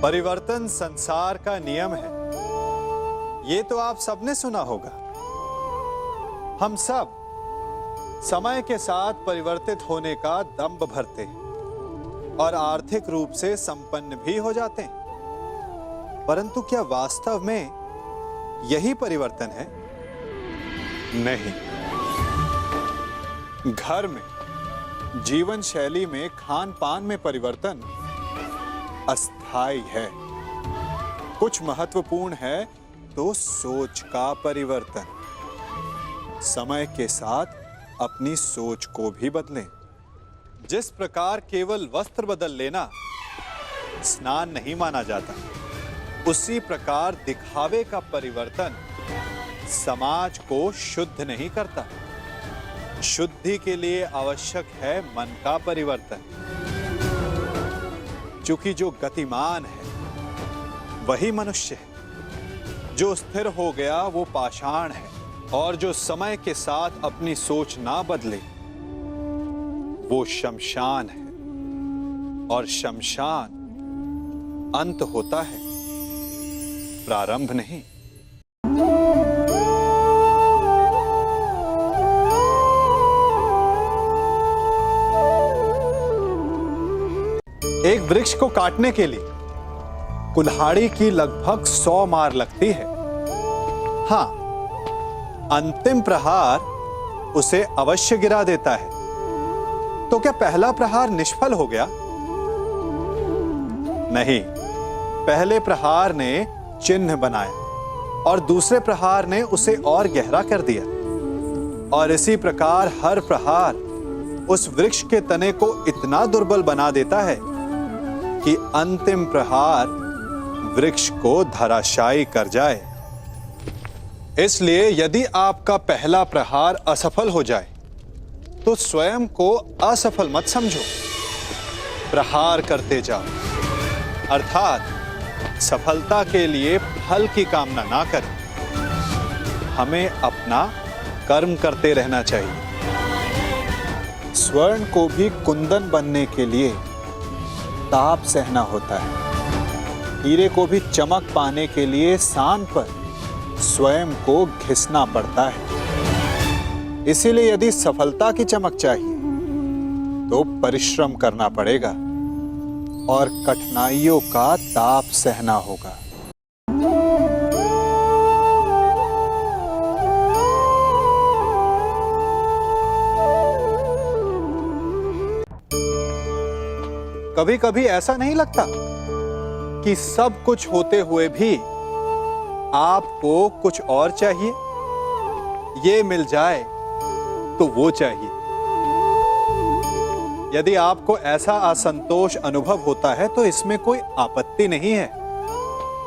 परिवर्तन संसार का नियम है, ये तो आप सबने सुना होगा। हम सब समय के साथ परिवर्तित होने का दंभ भरते हैं और आर्थिक रूप से संपन्न भी हो जाते हैं। परंतु क्या वास्तव में यही परिवर्तन है? नहीं। घर में, जीवन शैली में, खान पान में परिवर्तन अस्थायी है। कुछ महत्वपूर्ण है तो सोच का परिवर्तन। समय के साथ अपनी सोच को भी बदलें। जिस प्रकार केवल वस्त्र बदल लेना स्नान नहीं माना जाता, उसी प्रकार दिखावे का परिवर्तन समाज को शुद्ध नहीं करता। शुद्धि के लिए आवश्यक है मन का परिवर्तन। क्योंकि जो गतिमान है वही मनुष्य है, जो स्थिर हो गया वो पाषाण है, और जो समय के साथ अपनी सोच ना बदले वो शमशान है। और शमशान अंत होता है, प्रारंभ नहीं। एक वृक्ष को काटने के लिए कुल्हाड़ी की लगभग 100 मार लगती है। हां, अंतिम प्रहार उसे अवश्य गिरा देता है। तो क्या पहला प्रहार निष्फल हो गया? नहीं, पहले प्रहार ने चिन्ह बनाया और दूसरे प्रहार ने उसे और गहरा कर दिया। और इसी प्रकार हर प्रहार उस वृक्ष के तने को इतना दुर्बल बना देता है कि अंतिम प्रहार वृक्ष को धराशायी कर जाए। इसलिए यदि आपका पहला प्रहार असफल हो जाए तो स्वयं को असफल मत समझो, प्रहार करते जाओ। अर्थात सफलता के लिए फल की कामना ना करें। हमें अपना कर्म करते रहना चाहिए। स्वर्ण को भी कुंदन बनने के लिए ताप सहना होता है। हीरे को भी चमक पाने के लिए सान पर स्वयं को घिसना पड़ता है। इसीलिए यदि सफलता की चमक चाहिए तो परिश्रम करना पड़ेगा और कठिनाइयों का ताप सहना होगा। कभी कभी ऐसा नहीं लगता कि सब कुछ होते हुए भी आपको कुछ और चाहिए? ये मिल जाए तो वो चाहिए। यदि आपको ऐसा असंतोष अनुभव होता है तो इसमें कोई आपत्ति नहीं है,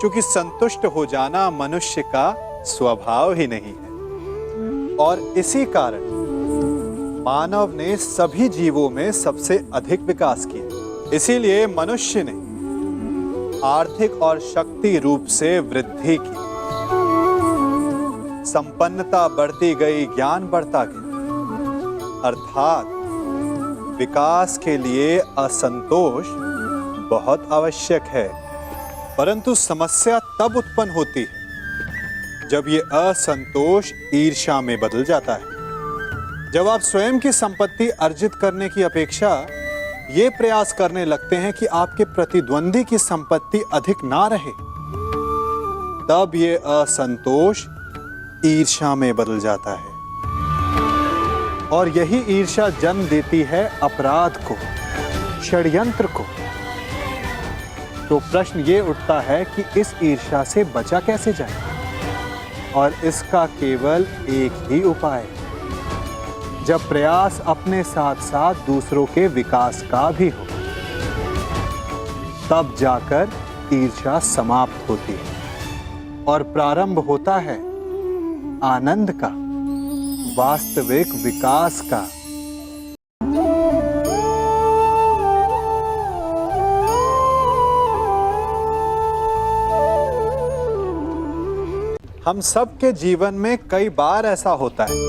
क्योंकि संतुष्ट हो जाना मनुष्य का स्वभाव ही नहीं है। और इसी कारण मानव ने सभी जीवों में सबसे अधिक विकास किया। इसीलिए मनुष्य ने आर्थिक और शक्ति रूप से वृद्धि की। संपन्नता बढ़ती गई, ज्ञान बढ़ता गया। अर्थात विकास के लिए असंतोष बहुत आवश्यक है। परंतु समस्या तब उत्पन्न होती है जब ये असंतोष ईर्ष्या में बदल जाता है। जब आप स्वयं की संपत्ति अर्जित करने की अपेक्षा ये प्रयास करने लगते हैं कि आपके प्रतिद्वंदी की संपत्ति अधिक ना रहे, तब ये असंतोष ईर्ष्या में बदल जाता है। और यही ईर्ष्या जन्म देती है अपराध को, षड्यंत्र को। तो प्रश्न ये उठता है कि इस ईर्ष्या से बचा कैसे जाए? और इसका केवल एक ही उपाय है। जब प्रयास अपने साथ साथ दूसरों के विकास का भी हो, तब जाकर ईर्ष्या समाप्त होती है और प्रारंभ होता है आनंद का, वास्तविक विकास का। हम सबके जीवन में कई बार ऐसा होता है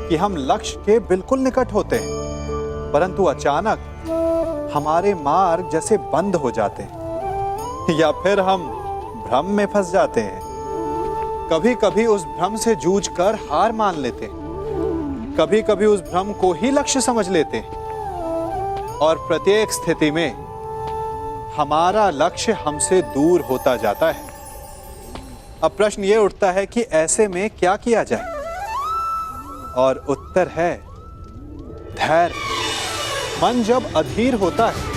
कि हम लक्ष्य के बिल्कुल निकट होते हैं, परंतु अचानक हमारे मार्ग जैसे बंद हो जाते हैं या फिर हम भ्रम में फंस जाते हैं। कभी कभी उस भ्रम से जूझकर हार मान लेते हैं, कभी कभी उस भ्रम को ही लक्ष्य समझ लेते हैं और प्रत्येक स्थिति में हमारा लक्ष्य हमसे दूर होता जाता है। अब प्रश्न ये उठता है कि ऐसे में क्या किया जाए, और उत्तर है धैर्य। मन जब अधीर होता है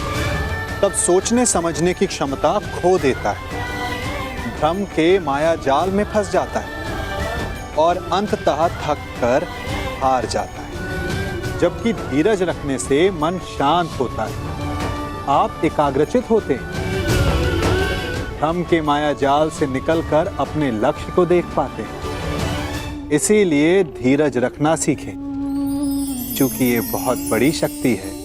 तब सोचने समझने की क्षमता खो देता है, भ्रम के माया जाल में फंस जाता है और अंततः थक कर हार जाता है। जबकि धीरज रखने से मन शांत होता है, आप एकाग्रचित होते हैं, भ्रम के माया जाल से निकलकर अपने लक्ष्य को देख पाते हैं। इसीलिए धीरज रखना सीखें, क्योंकि ये बहुत बड़ी शक्ति है।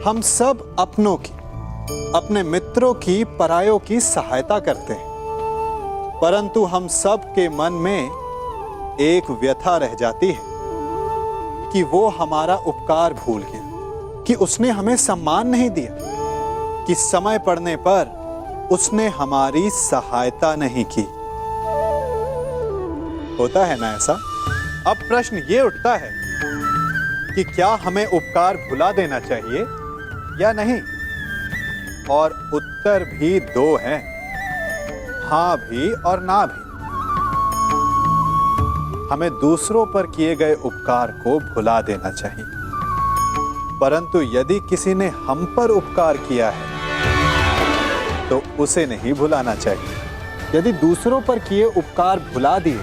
हम सब अपनों की, अपने मित्रों की, परायों की सहायता करते हैं, परंतु हम सब के मन में एक व्यथा रह जाती है कि वो हमारा उपकार भूल गया, कि उसने हमें सम्मान नहीं दिया, कि समय पड़ने पर उसने हमारी सहायता नहीं की। होता है ना ऐसा? अब प्रश्न ये उठता है कि क्या हमें उपकार भुला देना चाहिए या नहीं? और उत्तर भी दो हैं, हां भी और ना भी। हमें दूसरों पर किए गए उपकार को भुला देना चाहिए, परंतु यदि किसी ने हम पर उपकार किया है तो उसे नहीं भुलाना चाहिए। यदि दूसरों पर किए उपकार भुला दिए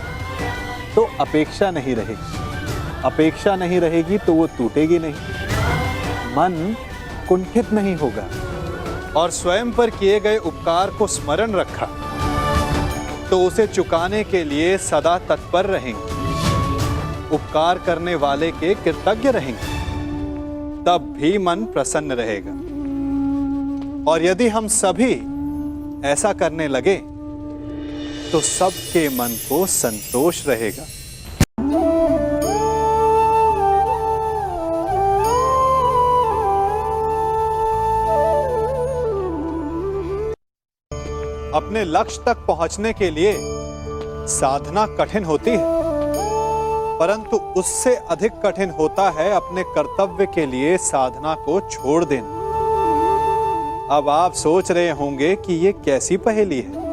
तो अपेक्षा नहीं रहेगी, अपेक्षा नहीं रहेगी तो वो टूटेगी नहीं, मन कुंठित नहीं होगा, और स्वयं पर किए गए उपकार को स्मरण रखा तो उसे चुकाने के लिए सदा तत्पर रहेंगे, उपकार करने वाले के कृतज्ञ रहेंगे, तब भी मन प्रसन्न रहेगा। और यदि हम सभी ऐसा करने लगे तो सबके मन को संतोष रहेगा। अपने लक्ष्य तक पहुंचने के लिए साधना कठिन होती है, परंतु उससे अधिक कठिन होता है अपने कर्तव्य के लिए साधना को छोड़ देना। अब आप सोच रहे होंगे कि ये कैसी पहेली है।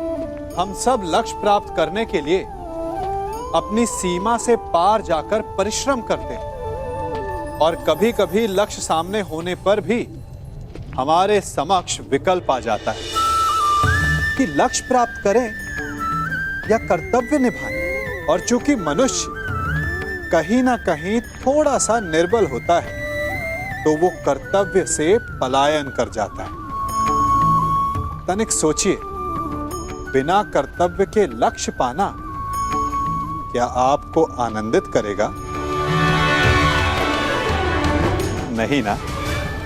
हम सब लक्ष्य प्राप्त करने के लिए अपनी सीमा से पार जाकर परिश्रम करते हैं, और कभी कभी लक्ष्य सामने होने पर भी हमारे समक्ष विकल्प आ जाता है कि लक्ष्य प्राप्त करें या कर्तव्य निभाएं। और चूंकि मनुष्य कहीं ना कहीं थोड़ा सा निर्बल होता है तो वो कर्तव्य से पलायन कर जाता है। तनिक सोचिए, बिना कर्तव्य के लक्ष्य पाना क्या आपको आनंदित करेगा? नहीं ना,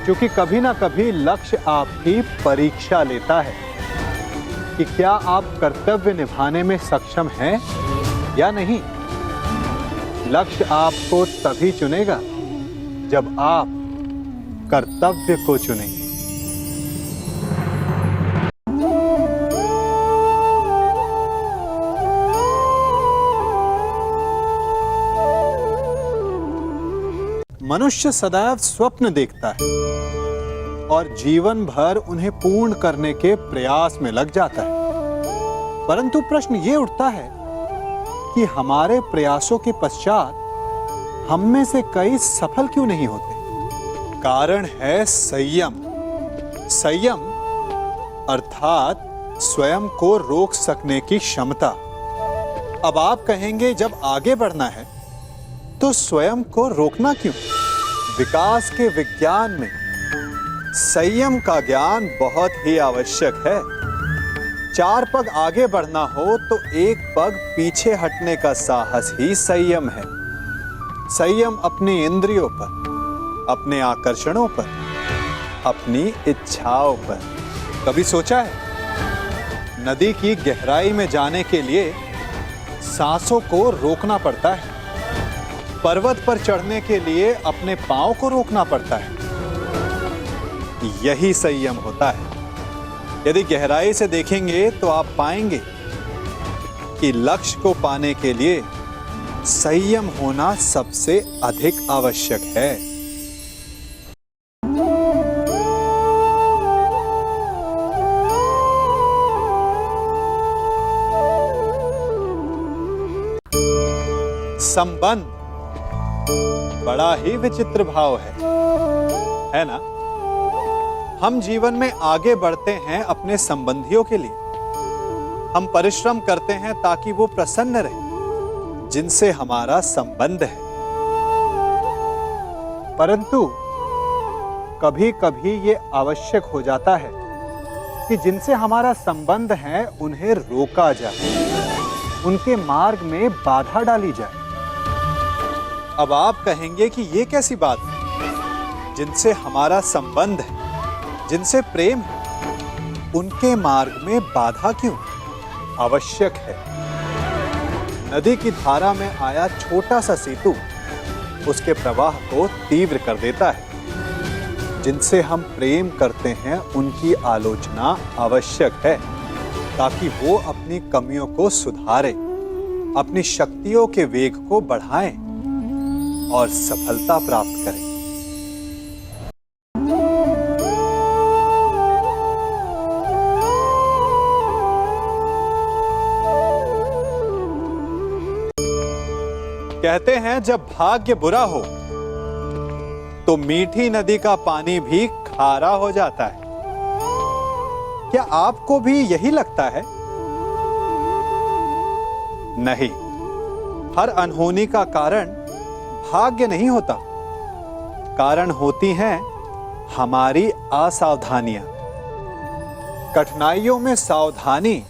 क्योंकि कभी ना कभी लक्ष्य आपकी परीक्षा लेता है कि क्या आप कर्तव्य निभाने में सक्षम हैं या नहीं। लक्ष्य आपको तभी चुनेगा जब आप कर्तव्य को चुनेंगे। मनुष्य सदैव स्वप्न देखता है और जीवन भर उन्हें पूर्ण करने के प्रयास में लग जाता है, परंतु प्रश्न ये उठता है कि हमारे प्रयासों के पश्चात हम में से कई सफल क्यों नहीं होते? कारण है संयम। संयम अर्थात स्वयं को रोक सकने की क्षमता। अब आप कहेंगे, जब आगे बढ़ना है तो स्वयं को रोकना क्यों? विकास के विज्ञान में संयम का ज्ञान बहुत ही आवश्यक है। 4 पग आगे बढ़ना हो तो 1 पग पीछे हटने का साहस ही संयम है। संयम अपनी इंद्रियों पर, अपने आकर्षणों पर, अपनी इच्छाओं पर। कभी सोचा है नदी की गहराई में जाने के लिए सांसों को रोकना पड़ता है। पर्वत पर चढ़ने के लिए अपने पांव को रोकना पड़ता है। यही संयम होता है। यदि गहराई से देखेंगे तो आप पाएंगे कि लक्ष्य को पाने के लिए संयम होना सबसे अधिक आवश्यक है। संबंध बड़ा ही विचित्र भाव है ना? हम जीवन में आगे बढ़ते हैं अपने संबंधियों के लिए। हम परिश्रम करते हैं ताकि वो प्रसन्न रहे जिनसे हमारा संबंध है। परंतु कभी कभी ये आवश्यक हो जाता है कि जिनसे हमारा संबंध है उन्हें रोका जाए, उनके मार्ग में बाधा डाली जाए। अब आप कहेंगे कि ये कैसी बात है? जिनसे हमारा संबंध है, जिनसे प्रेम है, उनके मार्ग में बाधा क्यों? आवश्यक है। नदी की धारा में आया छोटा सा सेतु उसके प्रवाह को तीव्र कर देता है। जिनसे हम प्रेम करते हैं उनकी आलोचना आवश्यक है ताकि वो अपनी कमियों को सुधारे, अपनी शक्तियों के वेग को बढ़ाएं और सफलता प्राप्त करें। कहते हैं जब भाग्य बुरा हो तो मीठी नदी का पानी भी खारा हो जाता है। क्या आपको भी यही लगता है? नहीं, हर अनहोनी का कारण भाग्य नहीं होता। कारण होती हैं हमारी असावधानियां। कठिनाइयों में सावधानी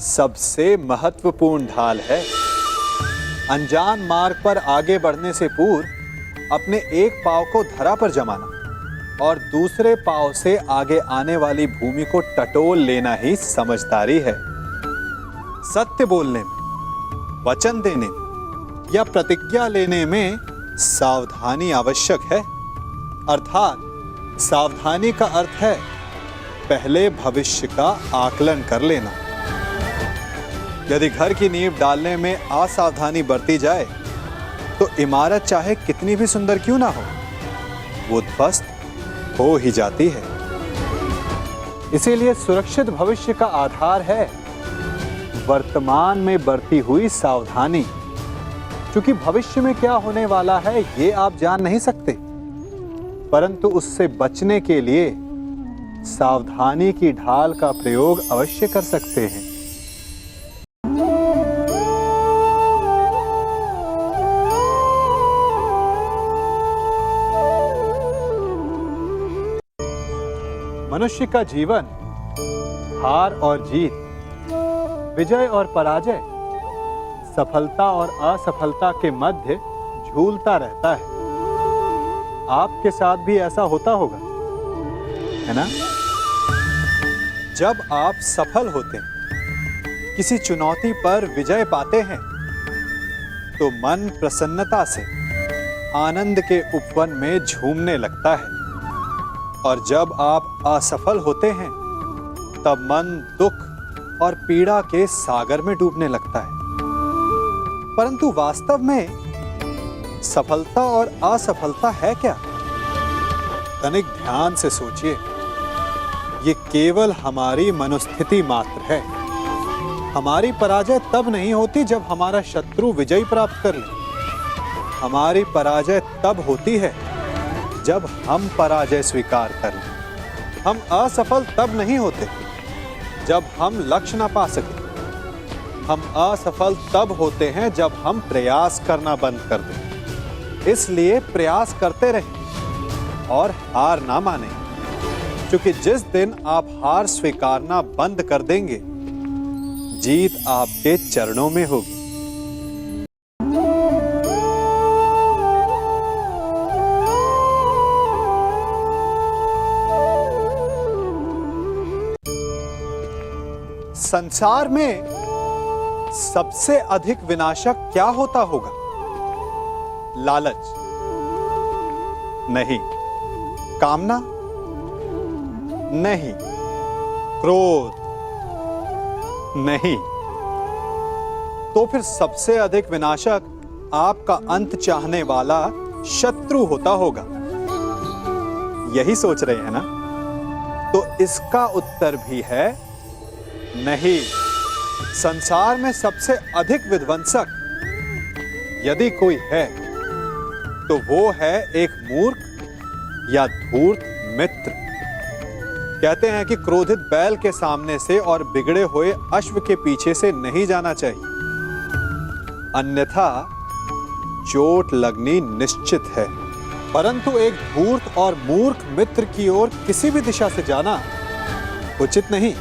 सबसे महत्वपूर्ण ढाल है। अनजान मार्ग पर आगे बढ़ने से पूर्व अपने एक पांव को धरा पर जमाना और दूसरे पांव से आगे आने वाली भूमि को टटोल लेना ही समझदारी है। सत्य बोलने में, वचन देने में या प्रतिज्ञा लेने में सावधानी आवश्यक है। अर्थात सावधानी का अर्थ है पहले भविष्य का आकलन कर लेना। यदि घर की नींव डालने में असावधानी बरती जाए तो इमारत चाहे कितनी भी सुंदर क्यों ना हो, वो ध्वस्त हो ही जाती है। इसीलिए सुरक्षित भविष्य का आधार है वर्तमान में बरती हुई सावधानी। क्योंकि भविष्य में क्या होने वाला है ये आप जान नहीं सकते, परंतु उससे बचने के लिए सावधानी की ढाल का प्रयोग अवश्य कर सकते हैं। मनुष्य का जीवन हार और जीत, विजय और पराजय, सफलता और असफलता के मध्य झूलता रहता है। आपके साथ भी ऐसा होता होगा, है ना? जब आप सफल होते हैं, किसी चुनौती पर विजय पाते हैं, तो मन प्रसन्नता से आनंद के उपवन में झूमने लगता है। और जब आप असफल होते हैं, तब मन दुख और पीड़ा के सागर में डूबने लगता है। परंतु वास्तव में सफलता और असफलता है क्या? तनिक ध्यान से सोचिए। ये केवल हमारी मनोस्थिति मात्र है। हमारी पराजय तब नहीं होती जब हमारा शत्रु विजय प्राप्त कर ले। हमारी पराजय तब होती है जब हम पराजय स्वीकार कर लें। हम असफल तब नहीं होते जब हम लक्ष्य ना पा सके। हम असफल तब होते हैं जब हम प्रयास करना बंद कर दें। इसलिए प्रयास करते रहें और हार ना मानें, क्योंकि जिस दिन आप हार स्वीकारना बंद कर देंगे, जीत आपके चरणों में होगी। संसार में सबसे अधिक विनाशक क्या होता होगा? लालच नहीं, कामना नहीं, क्रोध नहीं, तो फिर सबसे अधिक विनाशक आपका अंत चाहने वाला शत्रु होता होगा। यही सोच रहे हैं ना? तो इसका उत्तर भी है नहीं। संसार में सबसे अधिक विध्वंसक यदि कोई है तो वो है एक मूर्ख या धूर्त मित्र। कहते हैं कि क्रोधित बैल के सामने से और बिगड़े हुए अश्व के पीछे से नहीं जाना चाहिए, अन्यथा चोट लगनी निश्चित है। परंतु एक धूर्त और मूर्ख मित्र की ओर किसी भी दिशा से जाना उचित नहीं,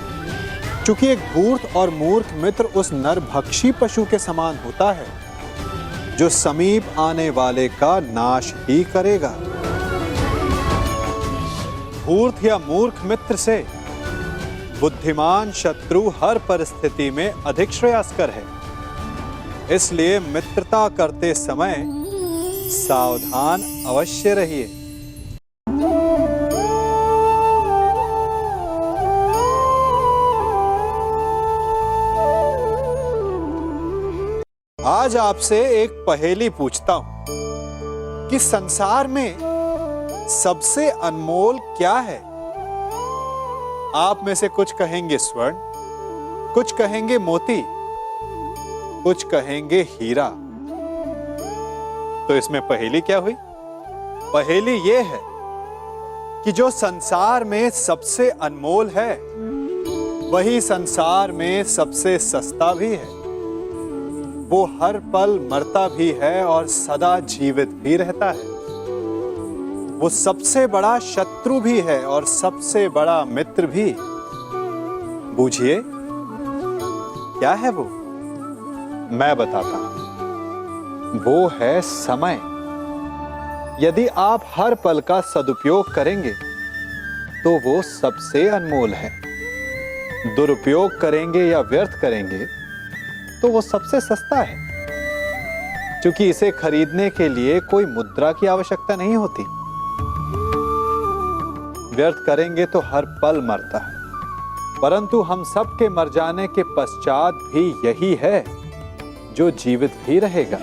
क्योंकि एक धूर्त और मूर्ख मित्र उस नरभक्षी पशु के समान होता है जो समीप आने वाले का नाश ही करेगा। धूर्त या मूर्ख मित्र से बुद्धिमान शत्रु हर परिस्थिति में अधिक श्रेयस्कर है। इसलिए मित्रता करते समय सावधान अवश्य रहिए। आज आपसे एक पहेली पूछता हूं कि संसार में सबसे अनमोल क्या है? आप में से कुछ कहेंगे स्वर्ण, कुछ कहेंगे मोती, कुछ कहेंगे हीरा। तो इसमें पहेली क्या हुई? पहेली यह है कि जो संसार में सबसे अनमोल है वही संसार में सबसे सस्ता भी है। वो हर पल मरता भी है और सदा जीवित भी रहता है। वो सबसे बड़ा शत्रु भी है और सबसे बड़ा मित्र भी। बूझिए क्या है वो? मैं बताता हूं। वो है समय। यदि आप हर पल का सदुपयोग करेंगे तो वो सबसे अनमोल है। दुरुपयोग करेंगे या व्यर्थ करेंगे तो वो सबसे सस्ता है, क्योंकि इसे खरीदने के लिए कोई मुद्रा की आवश्यकता नहीं होती। व्यर्थ करेंगे तो हर पल मरता है, परंतु हम सब के मर जाने के पश्चात भी यही है जो जीवित भी रहेगा।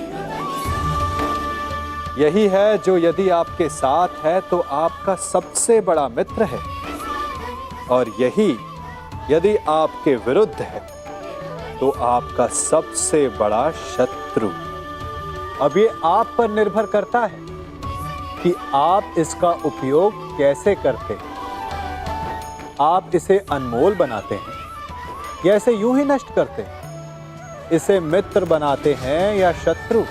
यही है जो यदि आपके साथ है तो आपका सबसे बड़ा मित्र है, और यही यदि आपके विरुद्ध है तो आपका सबसे बड़ा शत्रु। अब ये आप पर निर्भर करता है कि आप इसका उपयोग कैसे करते हैं। आप इसे अनमोल बनाते हैं या इसे यूं ही नष्ट करते हैं? इसे मित्र बनाते हैं या शत्रु?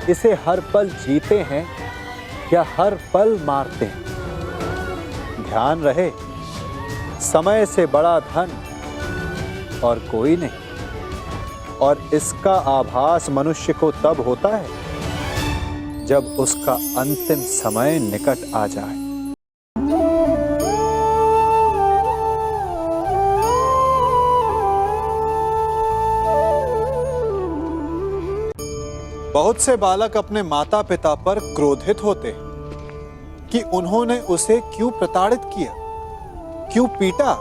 इसे हर पल जीते हैं या हर पल मारते हैं? ध्यान रहे, समय से बड़ा धन और कोई नहीं, और इसका आभास मनुष्य को तब होता है जब उसका अंतिम समय निकट आ जाए। बहुत से बालक अपने माता पिता पर क्रोधित होते हैं कि उन्होंने उसे क्यों प्रताड़ित किया, क्यों पीटा।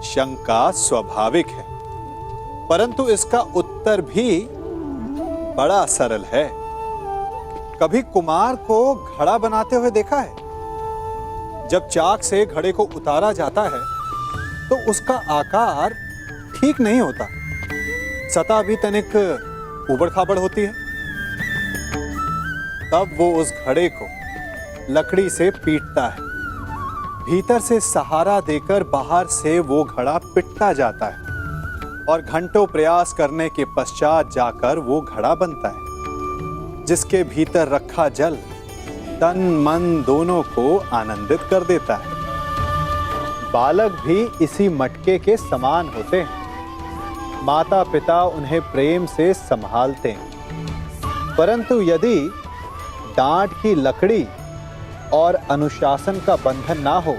शंका स्वाभाविक है, परंतु इसका उत्तर भी बड़ा सरल है। कभी कुम्हार को घड़ा बनाते हुए देखा है? जब चाक से घड़े को उतारा जाता है तो उसका आकार ठीक नहीं होता, सतह भी तनिक उबड़ खाबड़ होती है। तब वो उस घड़े को लकड़ी से पीटता है, भीतर से सहारा देकर बाहर से वो घड़ा पिटता जाता है, और घंटों प्रयास करने के पश्चात जाकर वो घड़ा बनता है, जिसके भीतर रखा जल तन मन दोनों को आनंदित कर देता है। बालक भी इसी मटके के समान होते हैं। माता पिता उन्हें प्रेम से संभालते हैं, परंतु यदि डांट की लकड़ी और अनुशासन का बंधन ना हो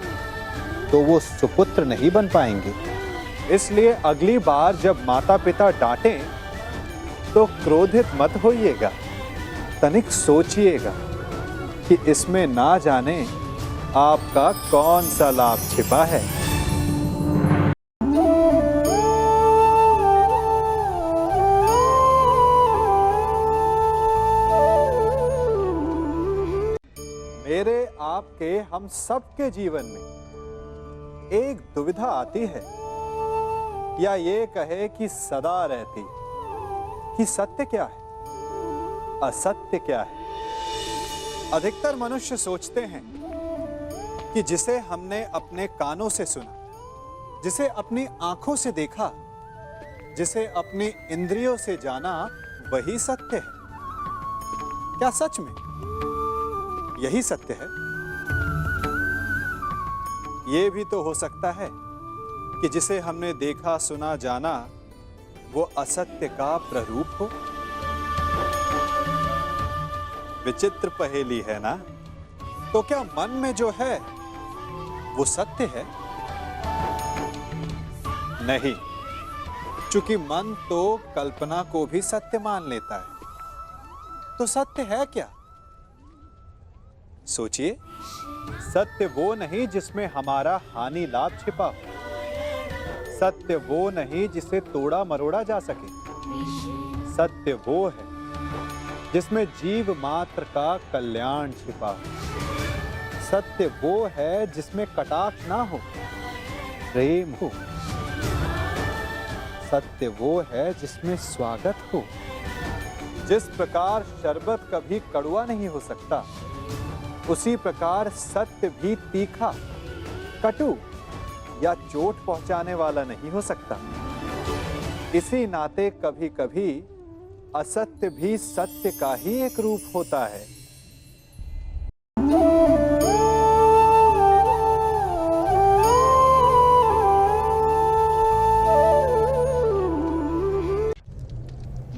तो वो सुपुत्र नहीं बन पाएंगे। इसलिए अगली बार जब माता पिता डांटें तो क्रोधित मत होइएगा, तनिक सोचिएगा कि इसमें ना जाने आपका कौन सा लाभ छिपा है। मेरे आपके हम सबके जीवन में एक दुविधा आती है, या ये कहे कि सदा रहती, कि सत्य क्या है, असत्य क्या है। अधिकतर मनुष्य सोचते हैं कि जिसे हमने अपने कानों से सुना, जिसे अपनी आंखों से देखा, जिसे अपनी इंद्रियों से जाना, वही सत्य है। क्या सच में यही सत्य है? ये भी तो हो सकता है कि जिसे हमने देखा, सुना, जाना, वो असत्य का प्ररूप हो। विचित्र पहेली है ना? तो क्या मन में जो है वो सत्य है? नहीं, चूंकि मन तो कल्पना को भी सत्य मान लेता है। तो सत्य है क्या? सोचिए, सत्य वो नहीं जिसमें हमारा हानि लाभ छिपा हो। सत्य वो नहीं जिसे तोड़ा मरोड़ा जा सके। सत्य वो है जिसमें जीव मात्र का कल्याण छिपा हो। सत्य वो है जिसमें कटाक्ष ना हो, प्रेम हो। सत्य वो है जिसमें स्वागत हो। जिस प्रकार शरबत कभी कड़वा नहीं हो सकता, उसी प्रकार सत्य भी तीखा, कटु या चोट पहुंचाने वाला नहीं हो सकता। इसी नाते कभी कभी असत्य भी सत्य का ही एक रूप होता है।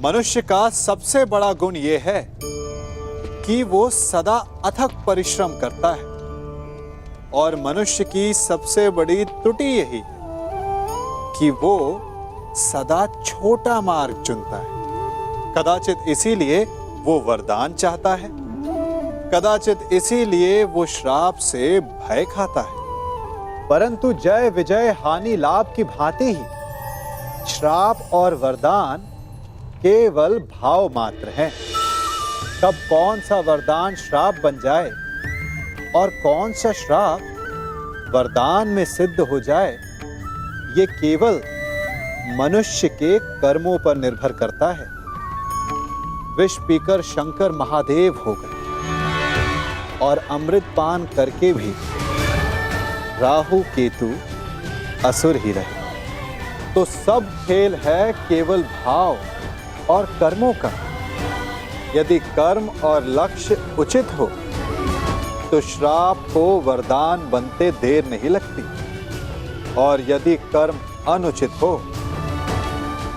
मनुष्य का सबसे बड़ा गुण यह है कि वो सदा अथक परिश्रम करता है, और मनुष्य की सबसे बड़ी त्रुटि यही है कि वो सदा छोटा मार्ग चुनता है। कदाचित इसीलिए वो वरदान चाहता है, कदाचित इसीलिए वो श्राप से भय खाता है। परंतु जय विजय हानि लाभ की भांति ही श्राप और वरदान केवल भाव मात्र हैं। कब कौन सा वरदान श्राप बन जाए और कौन सा श्राप वरदान में सिद्ध हो जाए, ये केवल मनुष्य के कर्मों पर निर्भर करता है। विष पीकर शंकर महादेव हो गए और अमृत पान करके भी राहु केतु असुर ही रहे। तो सब खेल है केवल भाव और कर्मों का। यदि कर्म और लक्ष्य उचित हो तो श्राप को वरदान बनते देर नहीं लगती, और यदि कर्म अनुचित हो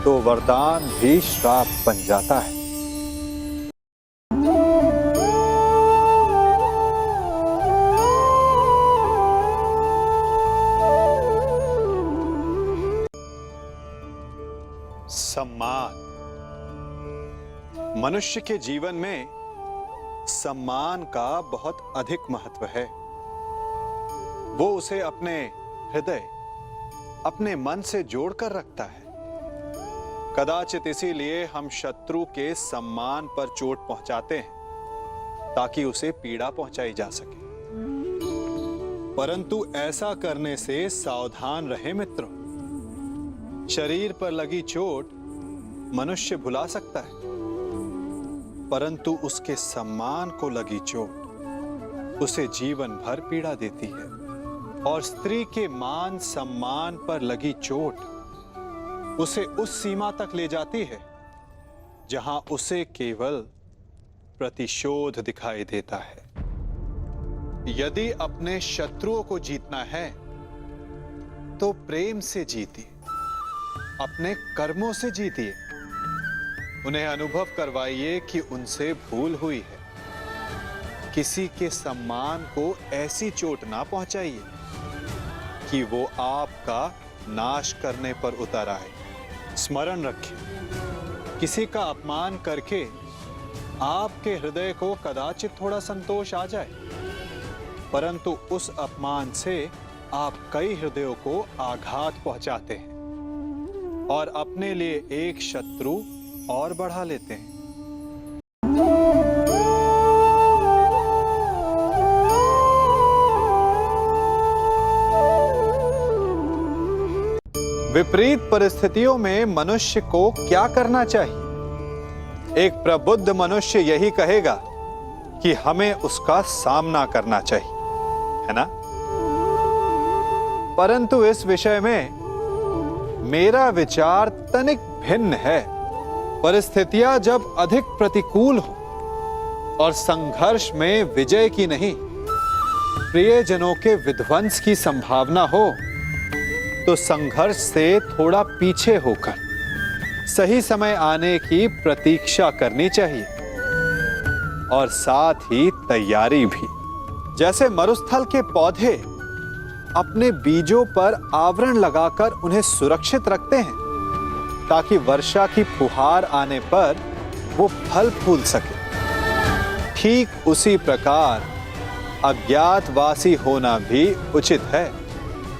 तो वरदान भी श्राप बन जाता है। सम्मान। मनुष्य के जीवन में सम्मान का बहुत अधिक महत्व है। वो उसे अपने हृदय, अपने मन से जोड़कर रखता है। कदाचित इसीलिए हम शत्रु के सम्मान पर चोट पहुंचाते हैं ताकि उसे पीड़ा पहुंचाई जा सके। परंतु ऐसा करने से सावधान रहे मित्रों। शरीर पर लगी चोट मनुष्य भुला सकता है, परंतु उसके सम्मान को लगी चोट उसे जीवन भर पीड़ा देती है। और स्त्री के मान सम्मान पर लगी चोट उसे उस सीमा तक ले जाती है जहां उसे केवल प्रतिशोध दिखाई देता है। यदि अपने शत्रुओं को जीतना है तो प्रेम से जीतिए, अपने कर्मों से जीतिए। उन्हें अनुभव करवाइए कि उनसे भूल हुई है। किसी के सम्मान को ऐसी चोट ना पहुंचाइए कि वो आपका नाश करने पर उतर आए। स्मरण रखें, किसी का अपमान करके आपके हृदय को कदाचित थोड़ा संतोष आ जाए, परंतु उस अपमान से आप कई हृदयों को आघात पहुंचाते हैं और अपने लिए एक शत्रु और बढ़ा लेते हैं। विपरीत परिस्थितियों में मनुष्य को क्या करना चाहिए? एक प्रबुद्ध मनुष्य यही कहेगा कि हमें उसका सामना करना चाहिए, है ना? परंतु इस विषय में मेरा विचार तनिक भिन्न है। परिस्थितियां जब अधिक प्रतिकूल हो और संघर्ष में विजय की नहीं, प्रियजनों के विध्वंस की संभावना हो, तो संघर्ष से थोड़ा पीछे होकर सही समय आने की प्रतीक्षा करनी चाहिए और साथ ही तैयारी भी। जैसे मरुस्थल के पौधे अपने बीजों पर आवरण लगाकर उन्हें सुरक्षित रखते हैं ताकि वर्षा की फुहार आने पर वो फल फूल सके, ठीक उसी प्रकार अज्ञातवासी होना भी उचित है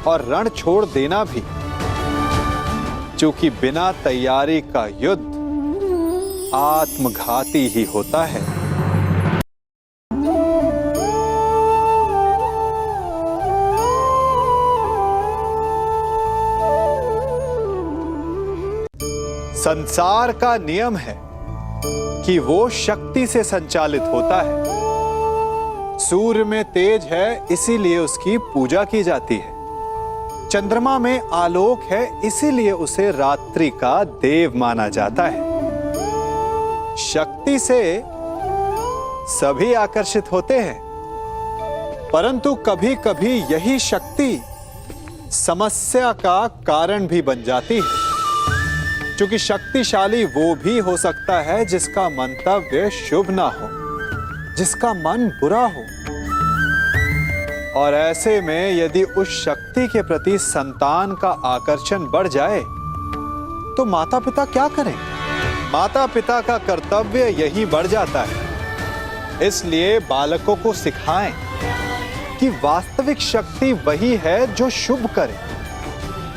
और रण छोड़ देना भी, क्योंकि बिना तैयारी का युद्ध आत्मघाती ही होता है। संसार का नियम है कि वो शक्ति से संचालित होता है। सूर्य में तेज है, इसीलिए उसकी पूजा की जाती है। चंद्रमा में आलोक है, इसीलिए उसे रात्रि का देव माना जाता है। शक्ति से सभी आकर्षित होते हैं, परंतु कभी कभी यही शक्ति समस्या का कारण भी बन जाती है, क्योंकि शक्तिशाली वो भी हो सकता है जिसका मंतव्य शुभ ना हो, जिसका मन बुरा हो। और ऐसे में यदि उस शक्ति के प्रति संतान का आकर्षण बढ़ जाए तो माता पिता क्या करें? माता पिता का कर्तव्य यही बढ़ जाता है। इसलिए बालकों को सिखाएं कि वास्तविक शक्ति वही है जो शुभ करे,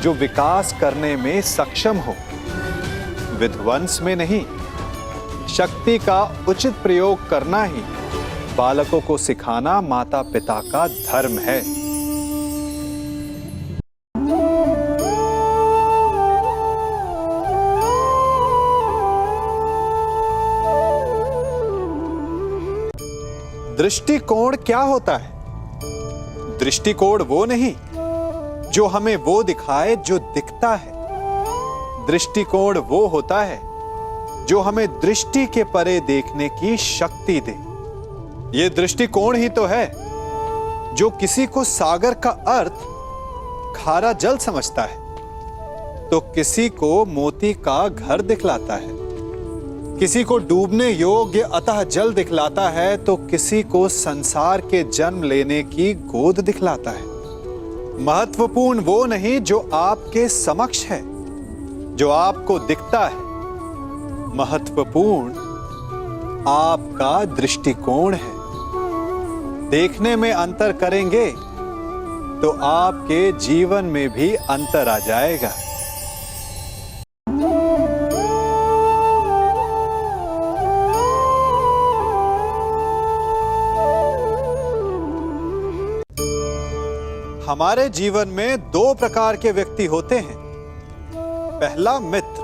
जो विकास करने में सक्षम हो, विध्वंस में नहीं। शक्ति का उचित प्रयोग करना ही बालकों को सिखाना माता पिता का धर्म है। दृष्टिकोण क्या होता है? दृष्टिकोण वो नहीं जो हमें वो दिखाए जो दिखता है। दृष्टिकोण वो होता है जो हमें दृष्टि के परे देखने की शक्ति दे। ये दृष्टिकोण ही तो है जो किसी को सागर का अर्थ खारा जल समझता है तो किसी को मोती का घर दिखलाता है, किसी को डूबने योग्य अतः जल दिखलाता है तो किसी को संसार के जन्म लेने की गोद दिखलाता है। महत्वपूर्ण वो नहीं जो आपके समक्ष है, जो आपको दिखता है। महत्वपूर्ण आपका दृष्टिकोण है। देखने में अंतर करेंगे तो आपके जीवन में भी अंतर आ जाएगा। हमारे जीवन में दो प्रकार के व्यक्ति होते हैं, पहला मित्र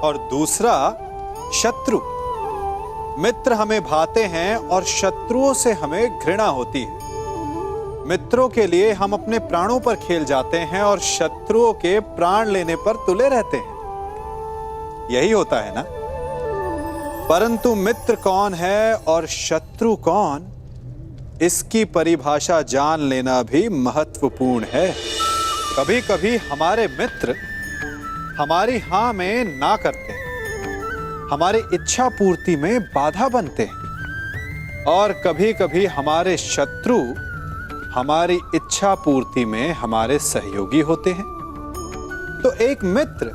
और दूसरा शत्रु। मित्र हमें भाते हैं और शत्रुओं से हमें घृणा होती है। मित्रों के लिए हम अपने प्राणों पर खेल जाते हैं और शत्रुओं के प्राण लेने पर तुले रहते हैं। यही होता है ना? परंतु मित्र कौन है और शत्रु कौन, इसकी परिभाषा जान लेना भी महत्वपूर्ण है। कभी कभी हमारे मित्र हमारी हां में ना करते हैं, हमारी इच्छा पूर्ति में बाधा बनते हैं, और कभी कभी हमारे शत्रु हमारी इच्छा पूर्ति में हमारे सहयोगी होते हैं। तो एक मित्र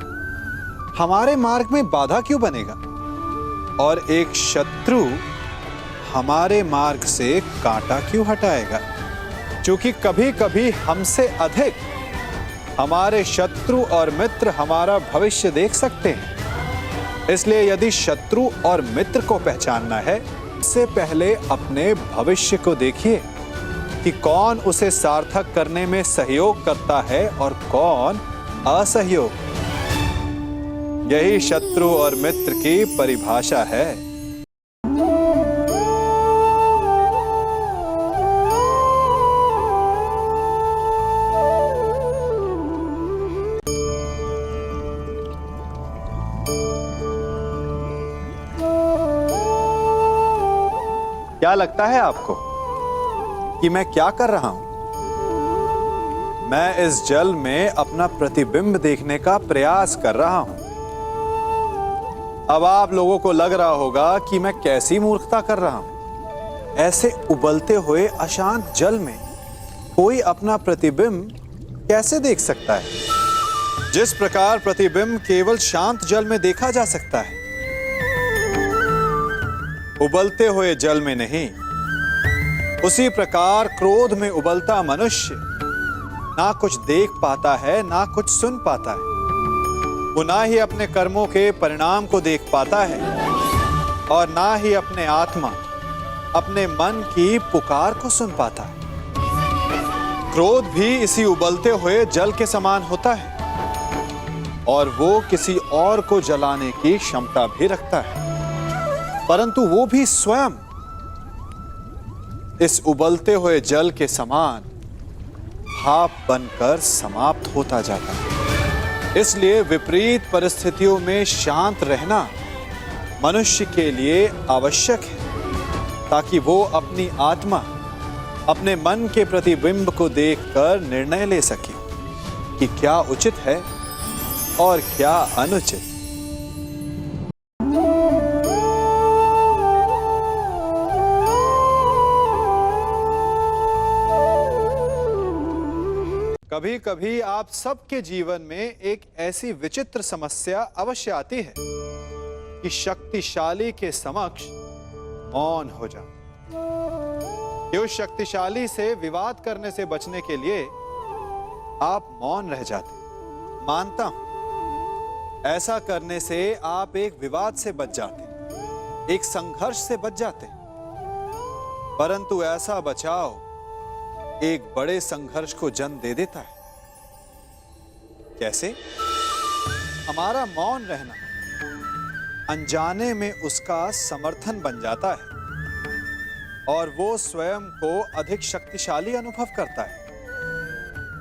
हमारे मार्ग में बाधा क्यों बनेगा और एक शत्रु हमारे मार्ग से कांटा क्यों हटाएगा? क्योंकि कभी कभी हमसे अधिक हमारे शत्रु और मित्र हमारा भविष्य देख सकते हैं। इसलिए यदि शत्रु और मित्र को पहचानना है, इससे पहले अपने भविष्य को देखिए कि कौन उसे सार्थक करने में सहयोग करता है और कौन असहयोग। यही शत्रु और मित्र की परिभाषा है। क्या लगता है आपको कि मैं क्या कर रहा हूं? मैं इस जल में अपना प्रतिबिंब देखने का प्रयास कर रहा हूं। अब आप लोगों को लग रहा होगा कि मैं कैसी मूर्खता कर रहा हूं। ऐसे उबलते हुए अशांत जल में कोई अपना प्रतिबिंब कैसे देख सकता है? जिस प्रकार प्रतिबिंब केवल शांत जल में देखा जा सकता है, उबलते हुए जल में नहीं, उसी प्रकार क्रोध में उबलता मनुष्य ना कुछ देख पाता है, ना कुछ सुन पाता है। वो ना ही अपने कर्मों के परिणाम को देख पाता है और ना ही अपने आत्मा, अपने मन की पुकार को सुन पाता है। क्रोध भी इसी उबलते हुए जल के समान होता है और वो किसी और को जलाने की क्षमता भी रखता है, परंतु वो भी स्वयं इस उबलते हुए जल के समान भाप बनकर समाप्त होता जाता है। इसलिए विपरीत परिस्थितियों में शांत रहना मनुष्य के लिए आवश्यक है, ताकि वो अपनी आत्मा, अपने मन के प्रतिबिंब को देखकर निर्णय ले सके कि क्या उचित है और क्या अनुचित। कभी कभी आप सबके जीवन में एक ऐसी विचित्र समस्या अवश्य आती है कि शक्तिशाली के समक्ष मौन हो जाओ। उस शक्तिशाली से विवाद करने से बचने के लिए आप मौन रह जाते। मानता हूं, ऐसा करने से आप एक विवाद से बच जाते, एक संघर्ष से बच जाते, परंतु ऐसा बचाव एक बड़े संघर्ष को जन्म दे देता है। कैसे? हमारा मौन रहना अनजाने में उसका समर्थन बन जाता है और वो स्वयं को अधिक शक्तिशाली अनुभव करता है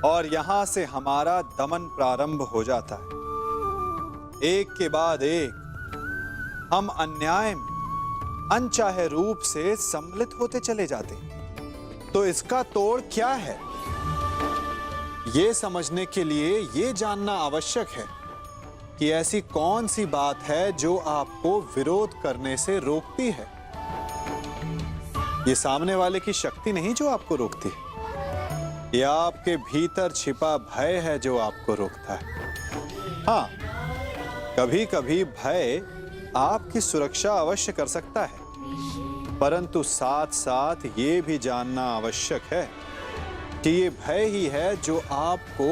और यहां से हमारा दमन प्रारंभ हो जाता है। एक के बाद एक हम अन्याय में अनचाहे रूप से सम्मिलित होते चले जाते हैं। तो इसका तोड़ क्या है? ये समझने के लिए ये जानना आवश्यक है कि ऐसी कौन सी बात है जो आपको विरोध करने से रोकती है। ये सामने वाले की शक्ति नहीं जो आपको रोकती है, ये आपके भीतर छिपा भय है जो आपको रोकता है। हाँ, कभी कभी भय आपकी सुरक्षा अवश्य कर सकता है, परंतु साथ साथ ये भी जानना आवश्यक है कि ये भय ही है जो आपको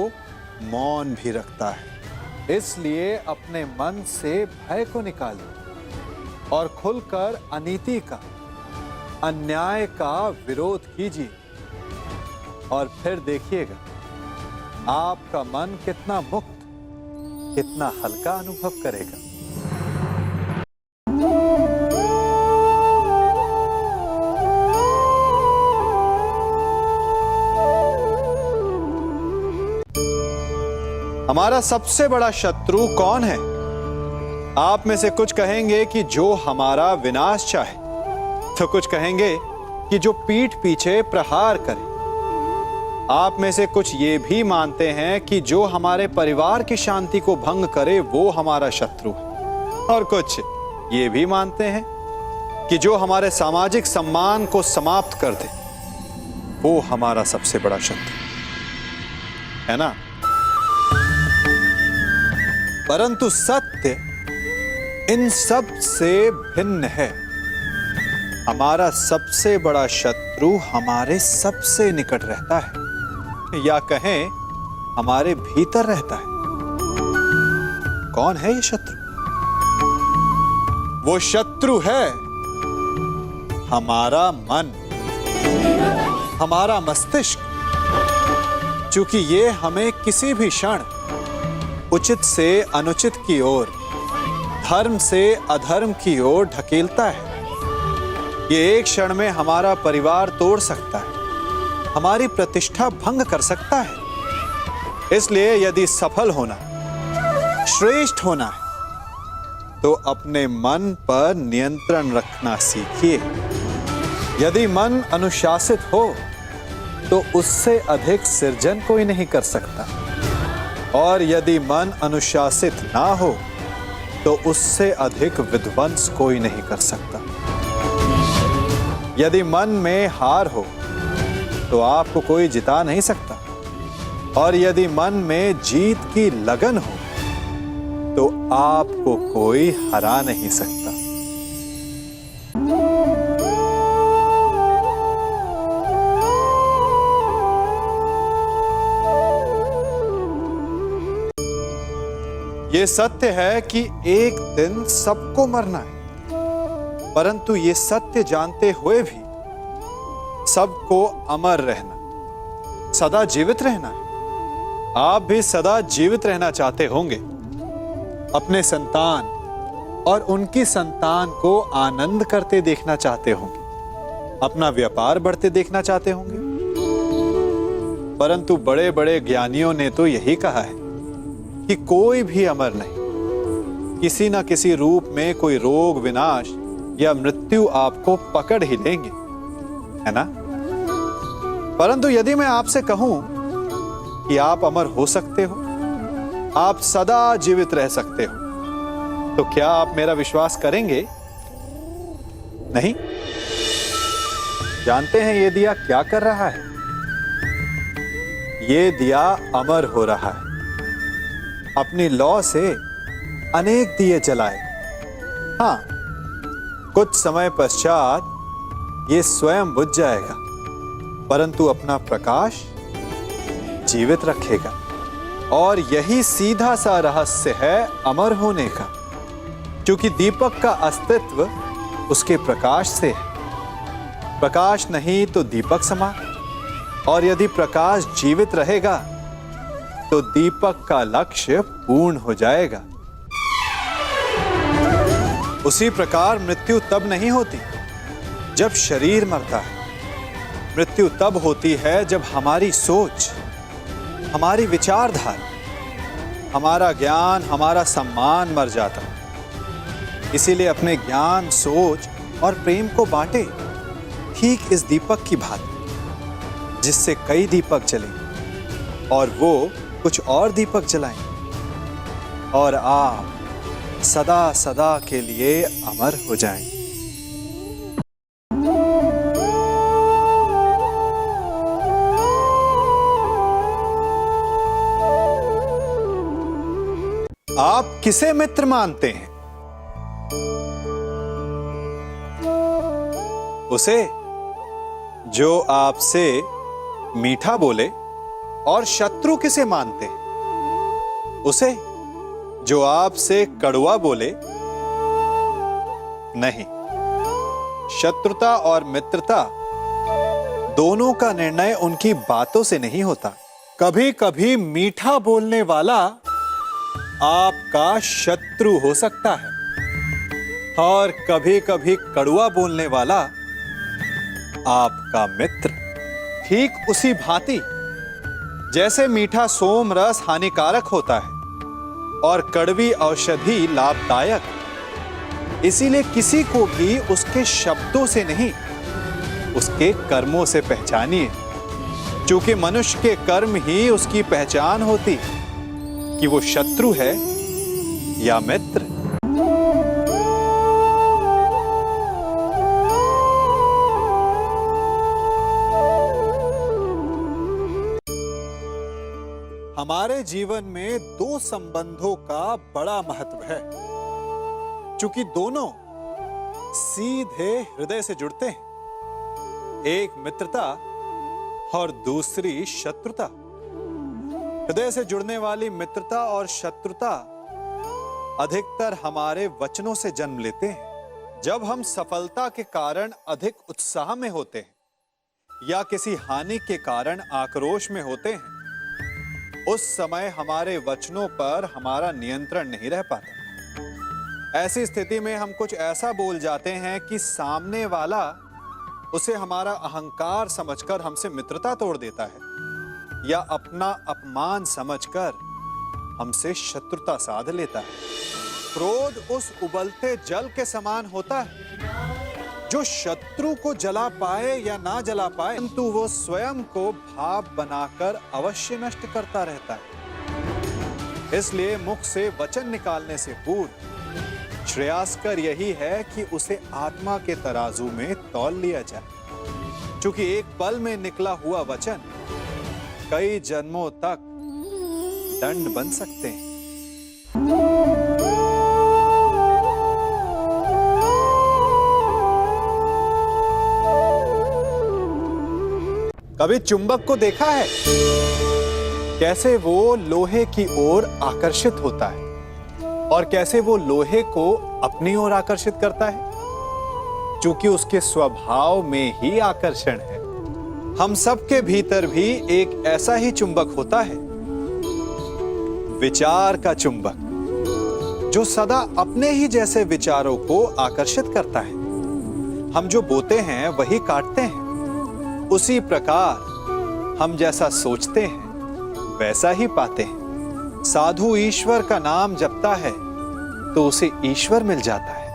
मौन भी रखता है। इसलिए अपने मन से भय को निकालिए और खुलकर अनीति का, अन्याय का विरोध कीजिए और फिर देखिएगा आपका मन कितना मुक्त, कितना हल्का अनुभव करेगा। हमारा सबसे बड़ा शत्रु कौन है? आप में से कुछ कहेंगे कि जो हमारा विनाश चाहे, तो कुछ कहेंगे कि जो पीठ पीछे प्रहार करे। आप में से कुछ ये भी मानते हैं कि जो हमारे परिवार की शांति को भंग करे वो हमारा शत्रु है, और कुछ ये भी मानते हैं कि जो हमारे सामाजिक सम्मान को समाप्त कर दे वो हमारा सबसे बड़ा शत्रु है ना। परंतु सत्य इन सब से भिन्न है। हमारा सबसे बड़ा शत्रु हमारे सबसे निकट रहता है, या कहें हमारे भीतर रहता है। कौन है ये शत्रु? वो शत्रु है हमारा मन, हमारा मस्तिष्क। क्योंकि ये हमें किसी भी क्षण उचित से अनुचित की ओर, धर्म से अधर्म की ओर ढकेलता है। ये एक क्षण में हमारा परिवार तोड़ सकता है, हमारी प्रतिष्ठा भंग कर सकता है। इसलिए यदि सफल होना, श्रेष्ठ होना है, तो अपने मन पर नियंत्रण रखना सीखिए। यदि मन अनुशासित हो तो उससे अधिक सृजन कोई नहीं कर सकता, और यदि मन अनुशासित ना हो तो उससे अधिक विध्वंस कोई नहीं कर सकता। यदि मन में हार हो तो आपको कोई जिता नहीं सकता, और यदि मन में जीत की लगन हो तो आपको कोई हरा नहीं सकता। ये सत्य है कि एक दिन सबको मरना है, परंतु ये सत्य जानते हुए भी सबको अमर रहना, सदा जीवित रहना है। आप भी सदा जीवित रहना चाहते होंगे, अपने संतान और उनकी संतान को आनंद करते देखना चाहते होंगे, अपना व्यापार बढ़ते देखना चाहते होंगे। परंतु बड़े बड़े ज्ञानियों ने तो यही कहा है कि कोई भी अमर नहीं, किसी ना किसी रूप में कोई रोग, विनाश या मृत्यु आपको पकड़ ही लेंगे, है ना? परंतु यदि मैं आपसे कहूं कि आप अमर हो सकते हो, आप सदा जीवित रह सकते हो, तो क्या आप मेरा विश्वास करेंगे? नहीं? जानते हैं ये दिया क्या कर रहा है? ये दिया अमर हो रहा है। अपनी लौ से अनेक दिए जलाए। हां, कुछ समय पश्चात ये स्वयं बुझ जाएगा, परंतु अपना प्रकाश जीवित रखेगा। और यही सीधा सा रहस्य है अमर होने का, क्योंकि दीपक का अस्तित्व उसके प्रकाश से है। प्रकाश नहीं तो दीपक समा, और यदि प्रकाश जीवित रहेगा तो दीपक का लक्ष्य पूर्ण हो जाएगा। उसी प्रकार मृत्यु तब नहीं होती जब शरीर मरता है। मृत्यु तब होती है जब हमारी सोच, हमारी विचारधारा, हमारा ज्ञान, हमारा सम्मान मर जाता है। इसीलिए अपने ज्ञान, सोच और प्रेम को बांटे, ठीक इस दीपक की भांति, जिससे कई दीपक जलें और वो कुछ और दीपक जलाएं, और आप सदा सदा के लिए अमर हो जाएं। आप किसे मित्र मानते हैं? उसे जो आपसे मीठा बोले, और शत्रु किसे मानते हैं? उसे जो आपसे कड़वा बोले? नहीं, शत्रुता और मित्रता दोनों का निर्णय उनकी बातों से नहीं होता। कभी कभी मीठा बोलने वाला आपका शत्रु हो सकता है, और कभी कभी कड़वा बोलने वाला आपका मित्र। ठीक उसी भांति जैसे मीठा सोम रस हानिकारक होता है और कड़वी औषधि लाभदायक, इसीलिए किसी को भी उसके शब्दों से नहीं, उसके कर्मों से पहचानिए, क्योंकि मनुष्य के कर्म ही उसकी पहचान होती कि वो शत्रु है या मित्र। हमारे जीवन में दो संबंधों का बड़ा महत्व है, क्योंकि दोनों सीधे हृदय से जुड़ते हैं। एक मित्रता और दूसरी शत्रुता। हृदय से जुड़ने वाली मित्रता और शत्रुता अधिकतर हमारे वचनों से जन्म लेते हैं। जब हम सफलता के कारण अधिक उत्साह में होते हैं या किसी हानि के कारण आक्रोश में होते हैं, उस समय हमारे वचनों पर हमारा नियंत्रण नहीं रह पाता। ऐसी स्थिति में हम कुछ ऐसा बोल जाते हैं कि सामने वाला उसे हमारा अहंकार समझकर हमसे मित्रता तोड़ देता है या अपना अपमान समझकर हमसे शत्रुता साध लेता है। क्रोध उस उबलते जल के समान होता है जो शत्रु को जला पाए या ना जला पाए, परंतु वो स्वयं को भाप बनाकर अवश्य नष्ट करता रहता है। इसलिए मुख से वचन निकालने से पूर्व श्रेयस्कर यही है कि उसे आत्मा के तराजू में तौल लिया जाए, क्योंकि एक पल में निकला हुआ वचन कई जन्मों तक दंड बन सकते हैं। कभी चुंबक को देखा है कैसे वो लोहे की ओर आकर्षित होता है और कैसे वो लोहे को अपनी ओर आकर्षित करता है? क्योंकि उसके स्वभाव में ही आकर्षण है। हम सबके भीतर भी एक ऐसा ही चुंबक होता है, विचार का चुंबक, जो सदा अपने ही जैसे विचारों को आकर्षित करता है। हम जो बोते हैं वही काटते हैं। उसी प्रकार हम जैसा सोचते हैं वैसा ही पाते हैं। साधु ईश्वर का नाम जपता है तो उसे ईश्वर मिल जाता है।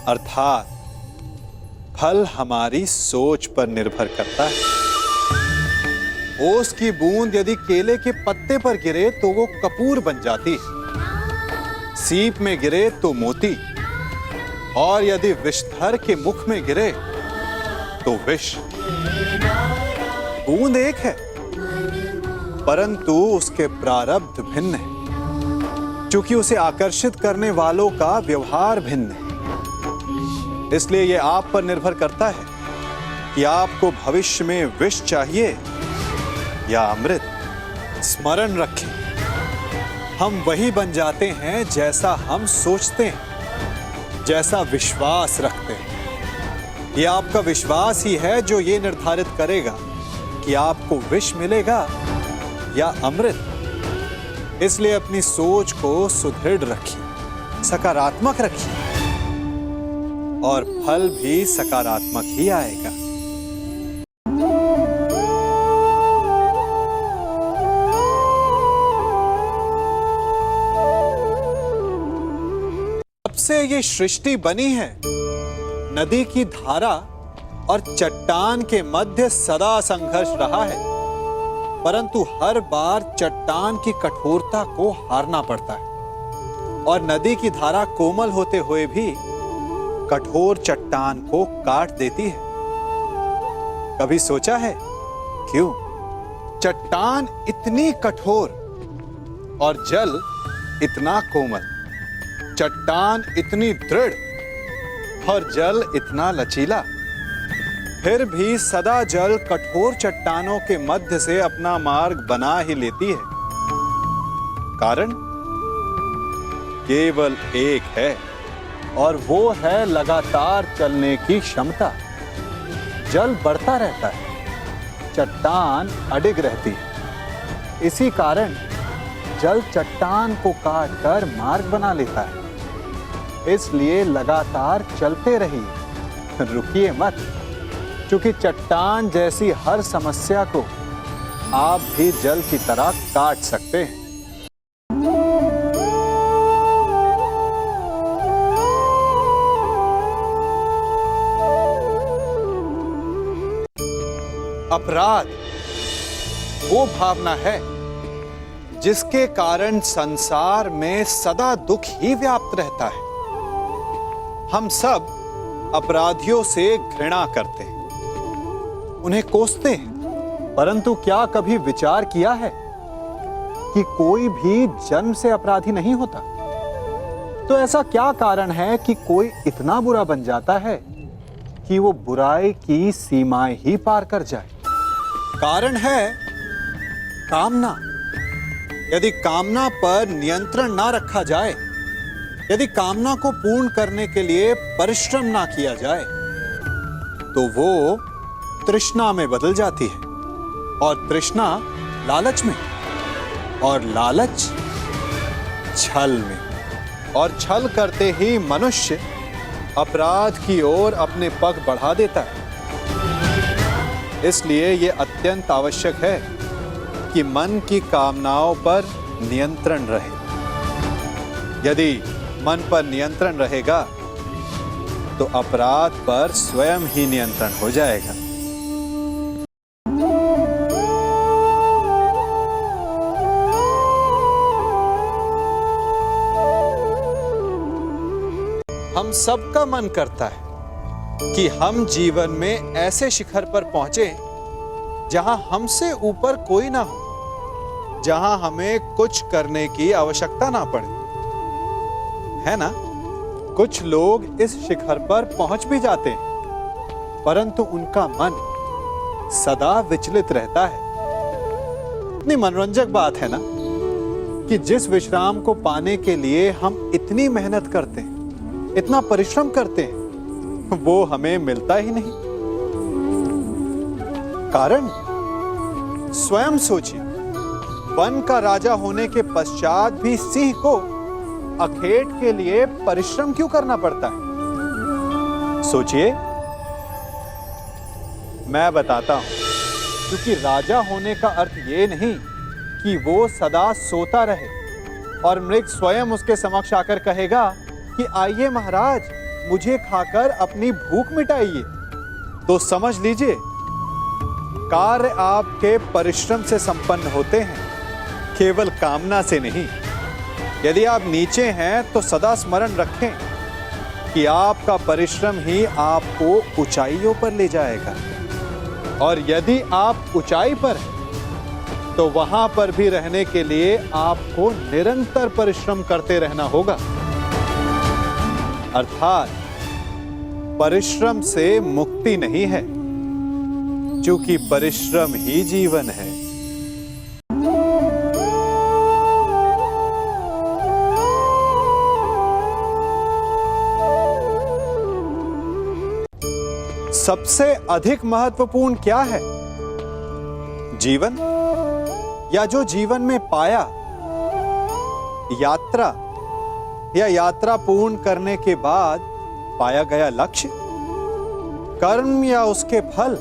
अर्थात फल हमारी सोच पर निर्भर करता है। ओस की बूंद यदि केले के पत्ते पर गिरे तो वो कपूर बन जाती है। सीप में गिरे तो मोती, और यदि विषधर के मुख में गिरे तो विष। बूंद एक है, परंतु उसके प्रारब्ध भिन्न है, क्योंकि उसे आकर्षित करने वालों का व्यवहार भिन्न है। इसलिए यह आप पर निर्भर करता है कि आपको भविष्य में विष चाहिए या अमृत। स्मरण रखें, हम वही बन जाते हैं जैसा हम सोचते हैं, जैसा विश्वास रखते हैं। यह आपका विश्वास ही है जो ये निर्धारित करेगा कि आपको विष मिलेगा या अमृत। इसलिए अपनी सोच को सुदृढ़ रखिए, सकारात्मक रखिए, और फल भी सकारात्मक ही आएगा। जब से ये सृष्टि बनी है, नदी की धारा और चट्टान के मध्य सदा संघर्ष रहा है, परंतु हर बार चट्टान की कठोरता को हारना पड़ता है और नदी की धारा कोमल होते हुए भी कठोर चट्टान को काट देती है। कभी सोचा है क्यों? चट्टान इतनी कठोर और जल इतना कोमल, चट्टान इतनी दृढ़ और जल इतना लचीला, फिर भी सदा जल कठोर चट्टानों के मध्य से अपना मार्ग बना ही लेती है। कारण केवल एक है, और वो है लगातार चलने की क्षमता। जल बढ़ता रहता है, चट्टान अडिग रहती है। इसी कारण जल चट्टान को काटकर मार्ग बना लेता है। इसलिए लगातार चलते रहिए, रुकिए मत, क्योंकि चट्टान जैसी हर समस्या को आप भी जल की तरह काट सकते हैं। अपराध वो भावना है जिसके कारण संसार में सदा दुख ही व्याप्त रहता है। हम सब अपराधियों से घृणा करते हैं, उन्हें कोसते हैं, परंतु क्या कभी विचार किया है कि कोई भी जन्म से अपराधी नहीं होता। तो ऐसा क्या कारण है कि कोई इतना बुरा बन जाता है कि वो बुराई की सीमाएं ही पार कर जाए? कारण है कामना। यदि कामना पर नियंत्रण ना रखा जाए, यदि कामना को पूर्ण करने के लिए परिश्रम ना किया जाए, तो वो तृष्णा में बदल जाती है, और तृष्णा लालच में, और लालच छल में, और छल करते ही मनुष्य अपराध की ओर अपने पग बढ़ा देता है। इसलिए यह अत्यंत आवश्यक है कि मन की कामनाओं पर नियंत्रण रहे। यदि मन पर नियंत्रण रहेगा तो अपराध पर स्वयं ही नियंत्रण हो जाएगा। हम सबका मन करता है कि हम जीवन में ऐसे शिखर पर पहुंचे जहां हमसे ऊपर कोई ना हो, जहां हमें कुछ करने की आवश्यकता ना पड़े, है ना? कुछ लोग इस शिखर पर पहुंच भी जाते हैं, परंतु उनका मन सदा विचलित रहता है। इतनी मनोरंजक बात है ना कि जिस विश्राम को पाने के लिए हम इतनी मेहनत करते हैं, इतना परिश्रम करते हैं, वो हमें मिलता ही नहीं। कारण स्वयं सोचिए, वन का राजा होने के पश्चात भी सिंह को अखेट के लिए परिश्रम क्यों करना पड़ता है? सोचिए, मैं बताता हूं। क्योंकि राजा होने का अर्थ ये नहीं कि वो सदा सोता रहे और मृग स्वयं उसके समक्ष आकर कहेगा कि आइए महाराज, मुझे खाकर अपनी भूख मिटाइए। तो समझ लीजिए, कार्य आपके परिश्रम से संपन्न होते हैं, केवल कामना से नहीं। यदि आप नीचे हैं तो सदा स्मरण रखें कि आपका परिश्रम ही आपको ऊंचाइयों पर ले जाएगा, और यदि आप ऊंचाई पर हैं तो वहां पर भी रहने के लिए आपको निरंतर परिश्रम करते रहना होगा। अर्थात परिश्रम से मुक्ति नहीं है, क्योंकि परिश्रम ही जीवन है। सबसे अधिक महत्वपूर्ण क्या है? जीवन, या जो जीवन में पाया, यात्रा, या यात्रा पूर्ण करने के बाद पाया गया लक्ष्य, कर्म या उसके फल?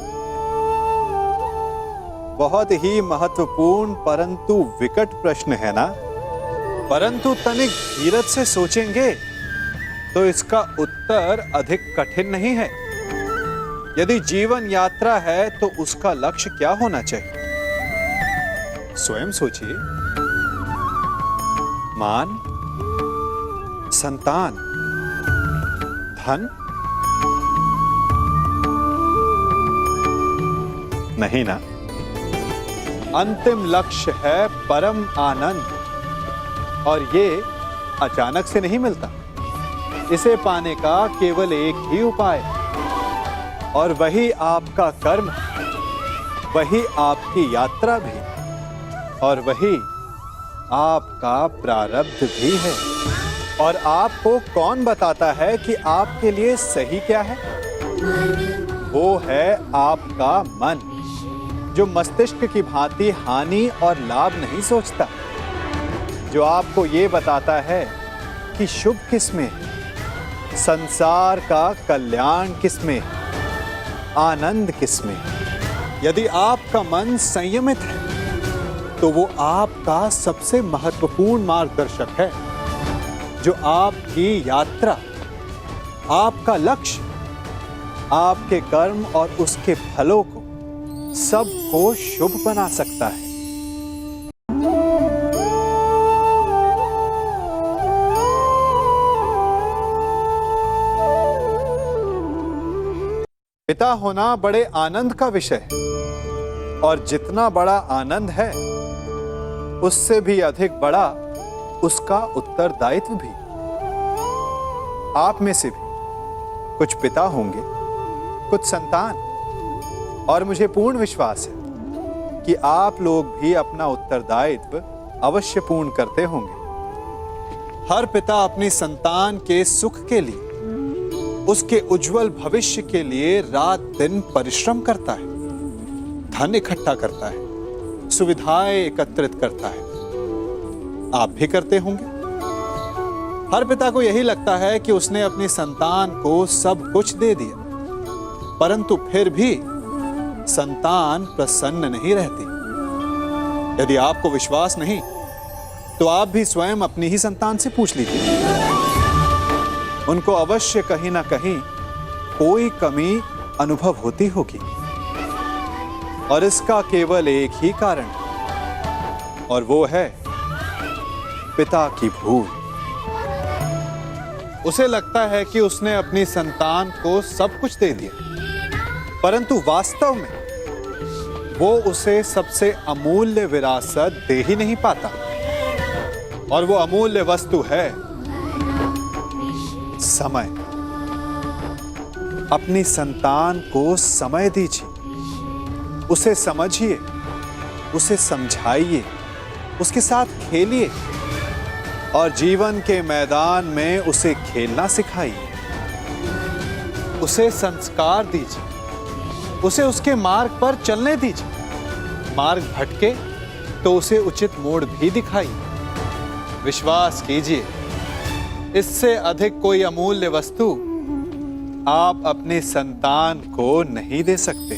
बहुत ही महत्वपूर्ण परंतु विकट प्रश्न है ना? परंतु तनिक धीरज से सोचेंगे तो इसका उत्तर अधिक कठिन नहीं है। यदि जीवन यात्रा है तो उसका लक्ष्य क्या होना चाहिए? स्वयं सोचिए। मान, संतान, धन? नहीं ना। अंतिम लक्ष्य है परम आनंद, और ये अचानक से नहीं मिलता। इसे पाने का केवल एक ही उपाय, और वही आपका कर्म, वही आपकी यात्रा भी, और वही आपका प्रारब्ध भी है। और आपको कौन बताता है कि आपके लिए सही क्या है? वो है आपका मन, जो मस्तिष्क की भांति हानि और लाभ नहीं सोचता, जो आपको ये बताता है कि शुभ किसमें, संसार का कल्याण किसमें, आनंद किसमें। यदि आपका मन संयमित है तो वो आपका सबसे महत्वपूर्ण मार्गदर्शक है, जो आपकी यात्रा, आपका लक्ष्य, आपके कर्म और उसके फलों को सबको शुभ बना सकता है। पिता होना बड़े आनंद का विषय है, और जितना बड़ा आनंद है उससे भी अधिक बड़ा उसका उत्तरदायित्व भी। आप में से भी कुछ पिता होंगे, कुछ संतान, और मुझे पूर्ण विश्वास है कि आप लोग भी अपना उत्तरदायित्व अवश्य पूर्ण करते होंगे। हर पिता अपनी संतान के सुख के लिए, उसके उज्जवल भविष्य के लिए रात दिन परिश्रम करता है, धन इकट्ठा करता है, सुविधाएं एकत्रित करता है। आप भी करते होंगे। हर पिता को यही लगता है कि उसने अपनी संतान को सब कुछ दे दिया, परंतु फिर भी संतान प्रसन्न नहीं रहती। यदि आपको विश्वास नहीं तो आप भी स्वयं अपनी ही संतान से पूछ लीजिए। उनको अवश्य कहीं ना कहीं कोई कमी अनुभव होती होगी, और इसका केवल एक ही कारण है, और वो है पिता की भूल। उसे लगता है कि उसने अपनी संतान को सब कुछ दे दिया, परंतु वास्तव में वो उसे सबसे अमूल्य विरासत दे ही नहीं पाता, और वो अमूल्य वस्तु है समय। अपनी संतान को समय दीजिए, उसे समझिए, उसे समझाइए, उसके साथ खेलिए, और जीवन के मैदान में उसे खेलना सिखाइए। उसे संस्कार दीजिए, उसे उसके मार्ग पर चलने दीजिए। मार्ग भटके तो उसे उचित मोड़ भी दिखाइए। विश्वास कीजिए, इससे अधिक कोई अमूल्य वस्तु आप अपनी संतान को नहीं दे सकते।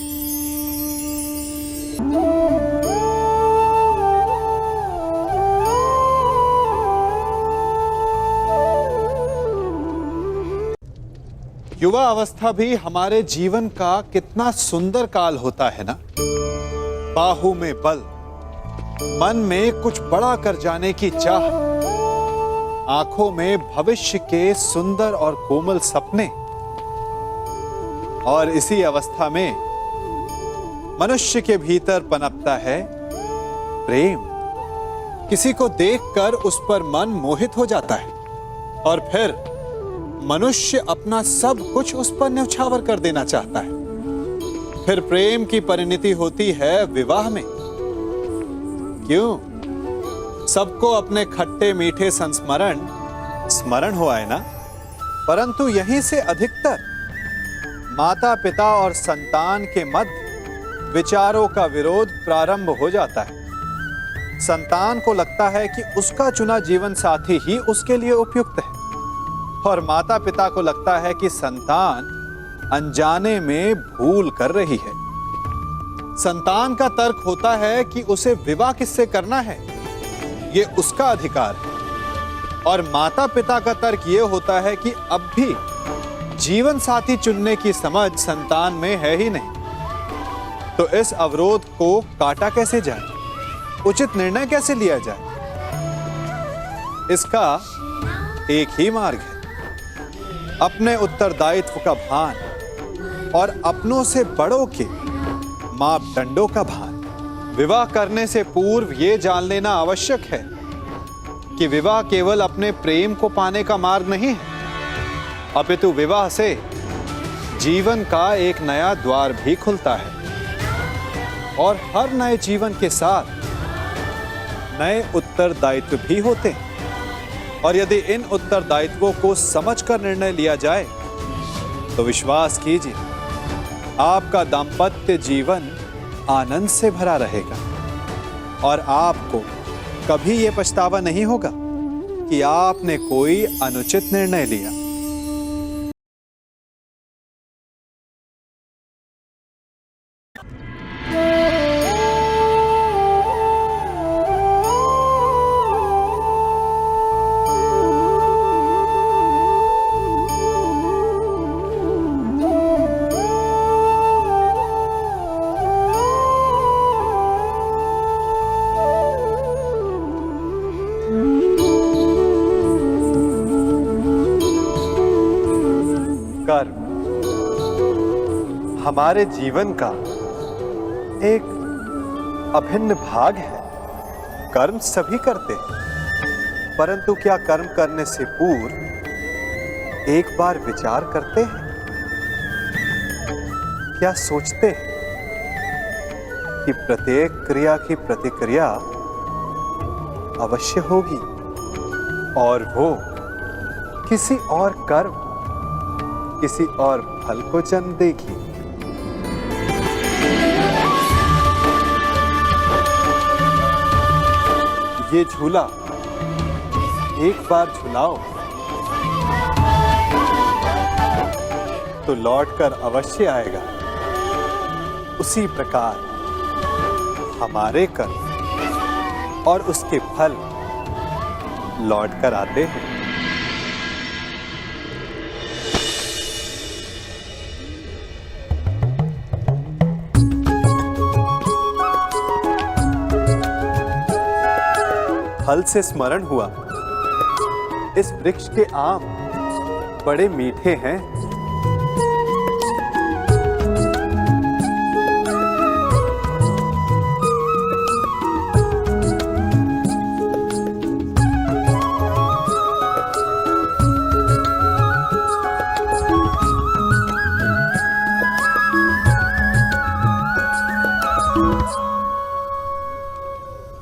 युवा अवस्था भी हमारे जीवन का कितना सुंदर काल होता है ना। बाहु में बल, मन में कुछ बड़ा कर जाने की चाह, आंखों में भविष्य के सुंदर और कोमल सपने। और इसी अवस्था में मनुष्य के भीतर पनपता है प्रेम। किसी को देखकर उस पर मन मोहित हो जाता है, और फिर मनुष्य अपना सब कुछ उस पर न्यौछावर कर देना चाहता है। फिर प्रेम की परिणति होती है विवाह में। क्यों? सबको अपने खट्टे मीठे संस्मरण स्मरण हुआ है ना। परंतु यहीं से अधिकतर माता पिता और संतान के मध्य विचारों का विरोध प्रारंभ हो जाता है। संतान को लगता है कि उसका चुना जीवन साथी ही उसके लिए उपयुक्त है, और माता पिता को लगता है कि संतान अनजाने में भूल कर रही है। संतान का तर्क होता है कि उसे विवाह किससे करना है, ये उसका अधिकार है, और माता पिता का तर्क ये होता है कि अब भी जीवन साथी चुनने की समझ संतान में है ही नहीं। तो इस अवरोध को काटा कैसे जाए, उचित निर्णय कैसे लिया जाए? इसका एक ही मार्ग है, अपने उत्तरदायित्व का भान और अपनों से बड़ों के मापदंडों का भान। विवाह करने से पूर्व ये जान लेना आवश्यक है कि विवाह केवल अपने प्रेम को पाने का मार्ग नहीं है, अपितु विवाह से जीवन का एक नया द्वार भी खुलता है, और हर नए जीवन के साथ नए उत्तरदायित्व भी होते हैं। और यदि इन उत्तरदायित्वों को समझकर निर्णय लिया जाए तो विश्वास कीजिए, आपका दाम्पत्य जीवन आनंद से भरा रहेगा, और आपको कभी यह पछतावा नहीं होगा कि आपने कोई अनुचित निर्णय लिया। कर्म हमारे जीवन का एक अभिन्न भाग है। कर्म सभी करते हैं, परंतु क्या कर्म करने से पूर्व एक बार विचार करते हैं? क्या सोचते हैं कि प्रत्येक क्रिया की प्रतिक्रिया अवश्य होगी और वो किसी और कर्म, किसी और फल को जन्म देगी? ये झूला एक बार झुलाओ तो लौटकर अवश्य आएगा। उसी प्रकार हमारे कर्म और उसके फल लौटकर आते हैं। फल से स्मरण हुआ, इस वृक्ष के आम बड़े मीठे हैं।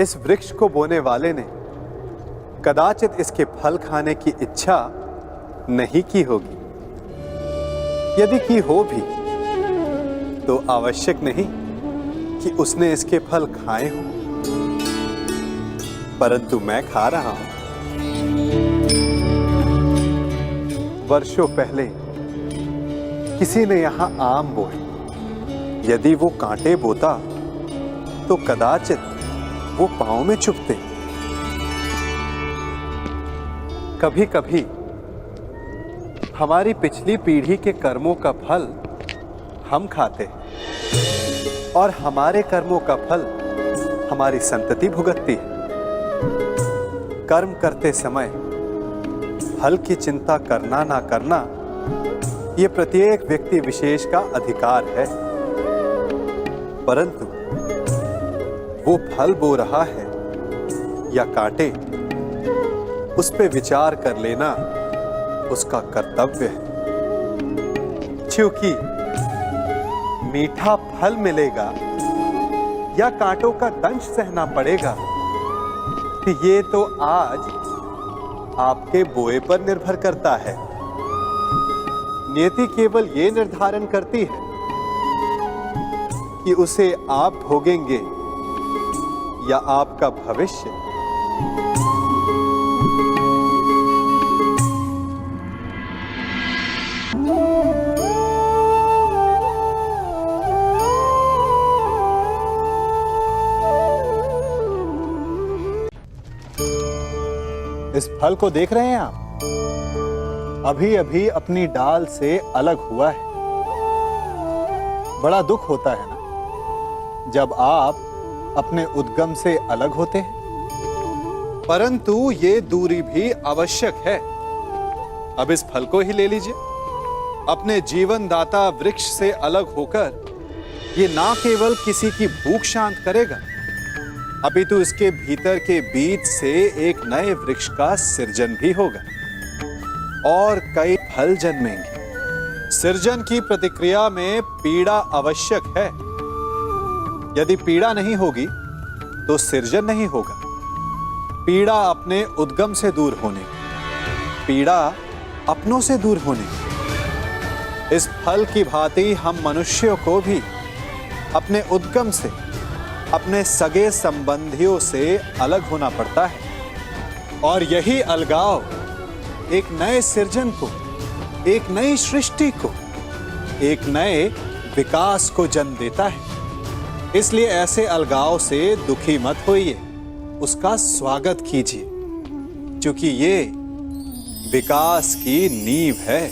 इस वृक्ष को बोने वाले ने कदाचित इसके फल खाने की इच्छा नहीं की होगी। यदि की हो भी तो आवश्यक नहीं कि उसने इसके फल खाए हों, परंतु मैं खा रहा हूं। वर्षों पहले किसी ने यहां आम बोए। यदि वो कांटे बोता तो कदाचित वो पांव में चुभते। कभी कभी हमारी पिछली पीढ़ी के कर्मों का फल हम खाते हैं और हमारे कर्मों का फल हमारी संतति भुगतती है। कर्म करते समय फल की चिंता करना ना करना ये प्रत्येक व्यक्ति विशेष का अधिकार है, परंतु वो फल बो रहा है या कांटे, उस पे विचार कर लेना उसका कर्तव्य है। क्योंकि मीठा फल मिलेगा या कांटों का दंश सहना पड़ेगा, ये तो आज आपके बोए पर निर्भर करता है। नियति केवल ये निर्धारण करती है कि उसे आप भोगेंगे या आपका भविष्य। इस फल को देख रहे हैं आप, अभी अभी अपनी डाल से अलग हुआ है। बड़ा दुख होता है ना जब आप अपने उद्गम से अलग होते हैं, परंतु ये दूरी भी आवश्यक है। अब इस फल को ही ले लीजिए। अपने जीवनदाता वृक्ष से अलग होकर ये ना केवल किसी की भूख शांत करेगा, अपितु इसके भीतर के बीज से एक नए वृक्ष का सृजन भी होगा और कई फल जन्मेंगे। सृजन की प्रतिक्रिया में पीड़ा आवश्यक है। यदि पीड़ा नहीं होगी तो सृजन नहीं होगा। पीड़ा अपने उद्गम से दूर होने, पीड़ा अपनों से दूर होने। इस फल की भांति हम मनुष्यों को भी अपने उद्गम से, अपने सगे संबंधियों से अलग होना पड़ता है और यही अलगाव एक नए सृजन को, एक नई सृष्टि को, एक नए विकास को जन्म देता है। इसलिए ऐसे अलगाव से दुखी मत होइए, उसका स्वागत कीजिए, क्योंकि ये विकास की नींव है।